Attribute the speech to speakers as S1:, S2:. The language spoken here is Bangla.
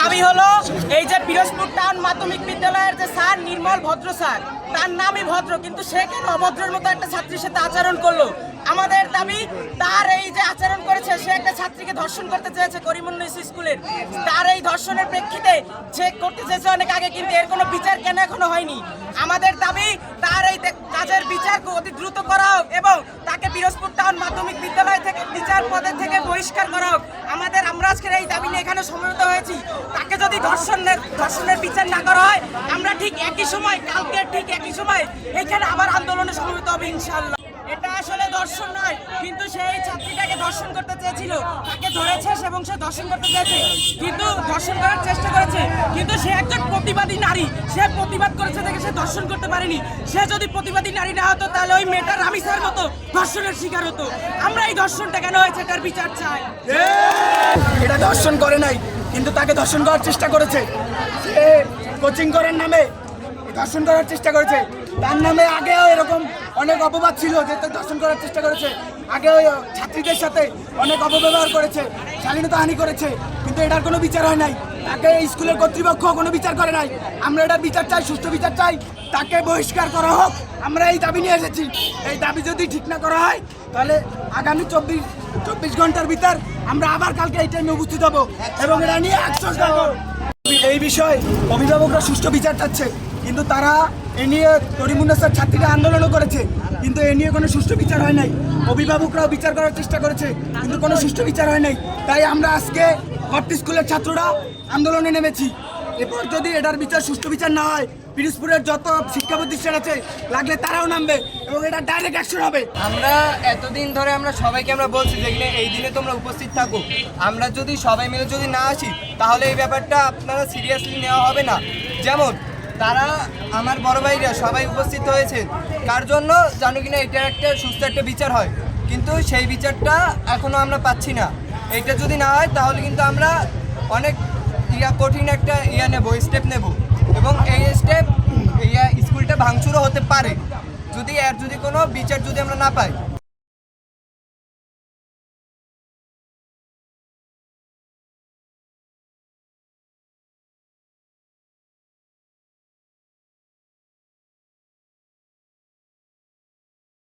S1: দাবি হলো এই যে পিরোজপুর টাউন মাধ্যমিক বিদ্যালয়ের যে স্যার নির্মল ভদ্র স্যার, তার নামই ভদ্র, কিন্তু সে কেন অভদ্রের মতো একটা ছাত্রীর সাথে আচরণ করলো? আমাদের দাবি, তার এই যে আচরণ করেছে, সে একটা ছাত্রীকে ধর্ষণ করতে চেয়েছে করিমুন্নিস স্কুলের, তার এই ধর্ষণের প্রেক্ষিতে সে করতে চেয়েছে অনেক আগে, কিন্তু এর কোনো বিচার কেন এখনো হয়নি? আমাদের দাবি তার এই কাজের বিচার অতি দ্রুত করা হোক এবং তাকে পিরোজপুর টাউন মাধ্যমিক বিদ্যালয় থেকে টিচার পদে থেকে বহিষ্কার করা হোক। আমরা আজকের এই দাবি নিয়ে এখানে সমবেত হয়েছি। তাকে যদি ধর্ষণের বিচার না করা হয়, আমরা ঠিক একই সময়, কালকে ঠিক একই সময় এখানে আবার আন্দোলনে সমবেত হবে ইনশাআল্লাহ। এটা আসলে ধর্ষণ নয়, কিন্তু সেই ছাত্রীটাকে ধর্ষণ করতে চেয়েছিল, তাকে ধরেছে এবং সে ধর্ষণ করতে চেয়েছে, কিন্তু ধর্ষণ করার চেষ্টা করেছে, কিন্তু সে একজন প্রতিবাদী নারী, সে প্রতিবাদ করেছে দেখে সে ধর্ষণ করতে পারেনি। সে যদি প্রতিবাদী নারী না হতো, তাহলে ওই মেয়েটা রামিসার মতো ধর্ষণের শিকার হতো। আমরা এই ধর্ষণটা কেন হয়েছে, এটার বিচার চাই।
S2: এটা ধর্ষণ করে নাই, কিন্তু তাকে ধর্ষণ করার চেষ্টা করেছে। সে কোচিং করার নামে ধর্ষণ করার চেষ্টা করেছে। তার নামে আগেও এরকম অনেক অপবাদ ছিল যে ধর্ষণ করার চেষ্টা করেছে। আগে ওই ছাত্রীদের সাথে অনেক অপব্যবহার করেছে, শালীনতা হানি করেছে, কিন্তু এটার কোনো বিচার হয় নাই। তাকে স্কুলের কর্তৃপক্ষ কোনো বিচার করে নাই। আমরা এটার বিচার চাই, সুষ্ঠু বিচার চাই, তাকে বহিষ্কার করা হোক। আমরা এই দাবি নিয়ে এসেছি। এই দাবি যদি ঠিক না করা হয়, তাহলে আগামী 24 ঘন্টার ভিতর আমরা আবার কালকে এই টাইমে উপস্থিত হবো এবং এটা নিয়ে অ্যাকশন নেব। এই বিষয়ে অভিভাবকরা সুষ্ঠু বিচার চাচ্ছে, কিন্তু তারা এ নিয়ে করিমুন্নিসের ছাত্রীরা আন্দোলনও করেছে, কিন্তু এ নিয়ে কোনো সুষ্ঠু বিচার হয় নাই। অভিভাবকরাও বিচার করার চেষ্টা করেছে, কিন্তু কোনো সুষ্ঠু বিচার হয় নাই। তাই আমরা আজকে ভর্তি স্কুলের ছাত্ররা আন্দোলনে নেমেছি। এরপর যদি এটার বিচার, সুষ্ঠু বিচার না হয়, পিরোজপুরের যত শিক্ষা প্রতিষ্ঠান আছে লাগলে তারাও নামবে এবং এটা ডাইরেক্ট অ্যাকশন হবে।
S3: আমরা এতদিন ধরে সবাইকে বলছি যে এই দিনে তোমরা উপস্থিত থাকো। আমরা যদি সবাই মিলে যদি না আসি, তাহলে এই ব্যাপারটা আপনারা সিরিয়াসলি নেওয়া হবে না। যেমন তারা আমার বড় ভাইরা সবাই উপস্থিত হয়েছে, কার জন্য জানো কিনা এটার একটা সুস্থ একটা বিচার হয়, কিন্তু সেই বিচারটা এখনো আমরা পাচ্ছি না। এটা যদি না হয়, তাহলে কিন্তু আমরা অনেক কঠিন একটা স্টেপ নেব এবং এই স্টেপ স্কুলটা ভাঙচুরও হতে পারে যদি কোনো বিচার যদি আমরা না পাই।